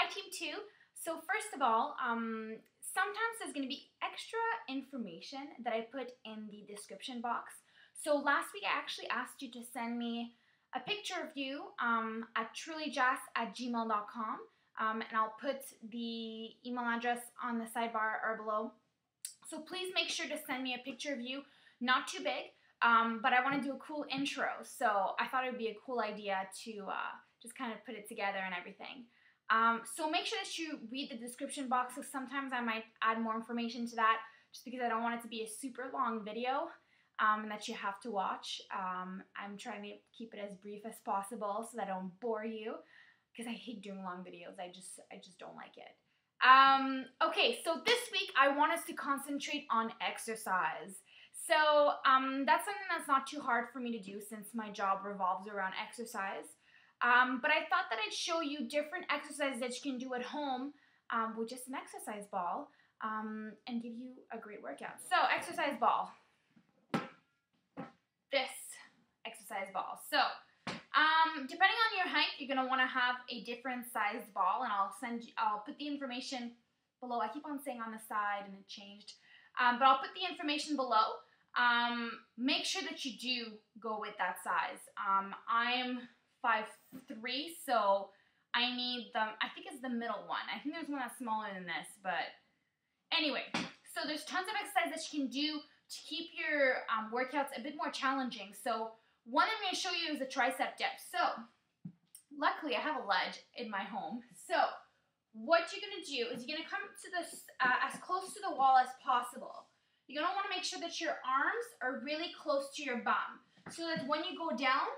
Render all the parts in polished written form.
Hi Team 2. So first of all, sometimes there's going to be extra information that I put in the description box. So last week I actually asked you to send me a picture of you at trulyjess@gmail.com, and I'll put the email address on the sidebar or below. So please make sure to send me a picture of you, not too big, but I want to do a cool intro. So I thought it would be a cool idea to just kind of put it together and everything. So make sure that you read the description box, because sometimes I might add more information to that just because I don't want it to be a super long video and that you have to watch. I'm trying to keep it as brief as possible so that I don't bore you, because I hate doing long videos. I just don't like it. Okay, so this week I want us to concentrate on exercise. So that's something that's not too hard for me to do since my job revolves around exercise. But I thought that I'd show you different exercises that you can do at home with just an exercise ball and give you a great workout. So, exercise ball. This exercise ball. So, depending on your height, you're going to want to have a different sized ball, and I'll put the information below. I keep on saying on the side and it changed. But I'll put the information below. Make sure that you do go with that size. I'm 5'3", so I need I think it's the middle one. I think there's one that's smaller than this, but anyway, so there's tons of exercises that you can do to keep your workouts a bit more challenging. So one I'm going to show you is a tricep dip. So luckily I have a ledge in my home. So what you're going to do is you're going to come to this as close to the wall as possible. You're going to want to make sure that your arms are really close to your bum, so that when you go down,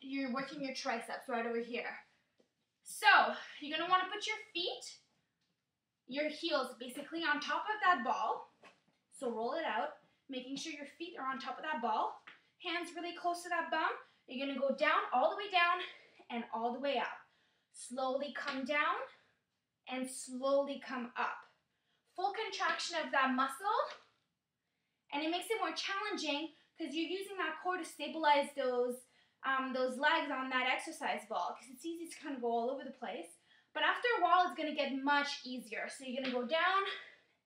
you're working your triceps right over here. So you're going to want to put your feet, your heels basically on top of that ball. So roll it out, making sure your feet are on top of that ball. Hands really close to that bum. You're going to go down, all the way down, and all the way up. Slowly come down, and slowly come up. Full contraction of that muscle, and it makes it more challenging because you're using that core to stabilize those legs on that exercise ball, because it's easy to kind of go all over the place. But after a while, it's going to get much easier. So you're going to go down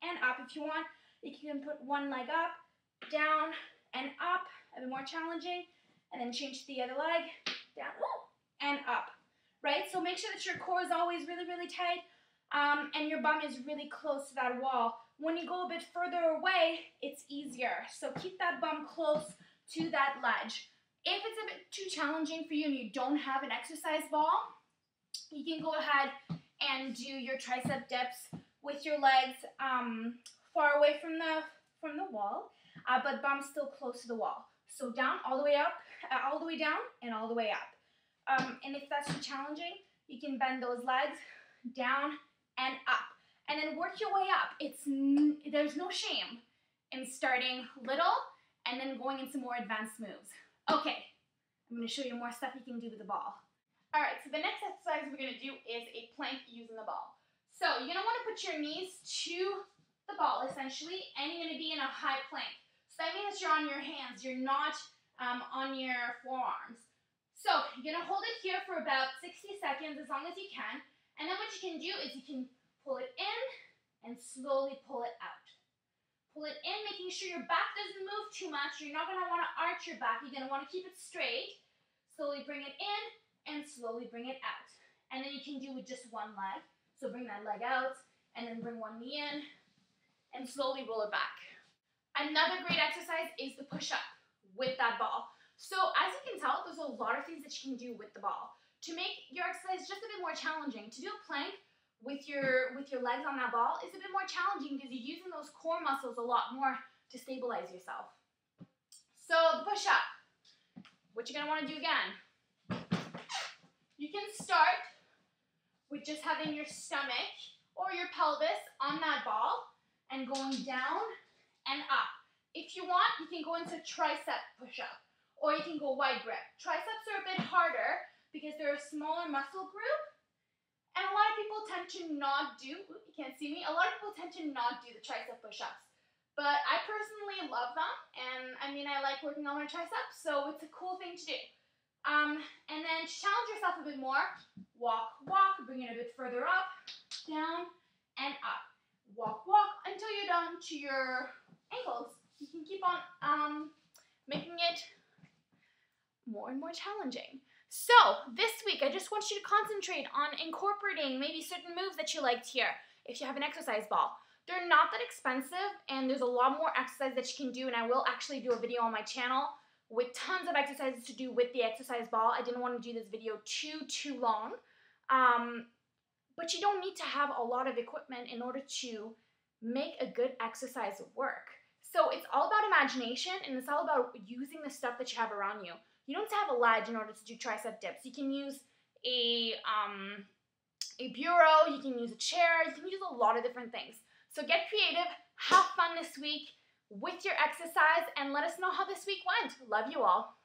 and up. If you want, you can put one leg up, down, and up, a bit more challenging, and then change to the other leg, down, and up, right? So make sure that your core is always really, really tight, and your bum is really close to that wall. When you go a bit further away, it's easier. So keep that bum close to that ledge. If it's a bit too challenging for you and you don't have an exercise ball, you can go ahead and do your tricep dips with your legs far away from the wall, but bum still close to the wall. So down, all the way up, all the way down, and all the way up. And if that's too challenging, you can bend those legs down and up, and then work your way up. There's no shame in starting little and then going into more advanced moves. Okay, I'm going to show you more stuff you can do with the ball. Alright, so the next exercise we're going to do is a plank using the ball. So you're going to want to put your knees to the ball, essentially, and you're going to be in a high plank. So that means you're on your hands, you're not on your forearms. So you're going to hold it here for about 60 seconds, as long as you can, and then what you can do is you can pull it in and slowly pull it out. Pull it in, making sure your back doesn't move too much. You're not going to want to arch your back. You're going to want to keep it straight. Slowly bring it in and slowly bring it out. And then you can do with just one leg. So bring that leg out and then bring one knee in and slowly roll it back. Another great exercise is the push-up with that ball. So as you can tell, there's a lot of things that you can do with the ball to make your exercise just a bit more challenging. To do a plank with your legs on that ball is a bit more challenging because you're using those core muscles a lot more to stabilize yourself. So the push-up, what you're going to want to do again, you can start with just having your stomach or your pelvis on that ball and going down and up. If you want, you can go into tricep push-up, or you can go wide grip. Triceps are a bit harder because they're a smaller muscle group, and a lot of people tend to not do, you can't see me, a lot of people tend to not do the tricep push-ups. But I personally love them, and I mean, I like working on my triceps, so it's a cool thing to do. And then to challenge yourself a bit more, walk, walk, bring it a bit further up, down, and up. Walk, walk until you're down to your ankles. You can keep on making it more and more challenging. So this week, I just want you to concentrate on incorporating maybe certain moves that you liked here. If you have an exercise ball, they're not that expensive, and there's a lot more exercise that you can do, and I will actually do a video on my channel with tons of exercises to do with the exercise ball. I didn't want to do this video too long, but you don't need to have a lot of equipment in order to make a good exercise work. So it's all about imagination, and it's all about using the stuff that you have around you. You don't have to have a ledge in order to do tricep dips. You can use a bureau, you can use a chair, you can use a lot of different things. So get creative, have fun this week with your exercise, and let us know how this week went. Love you all.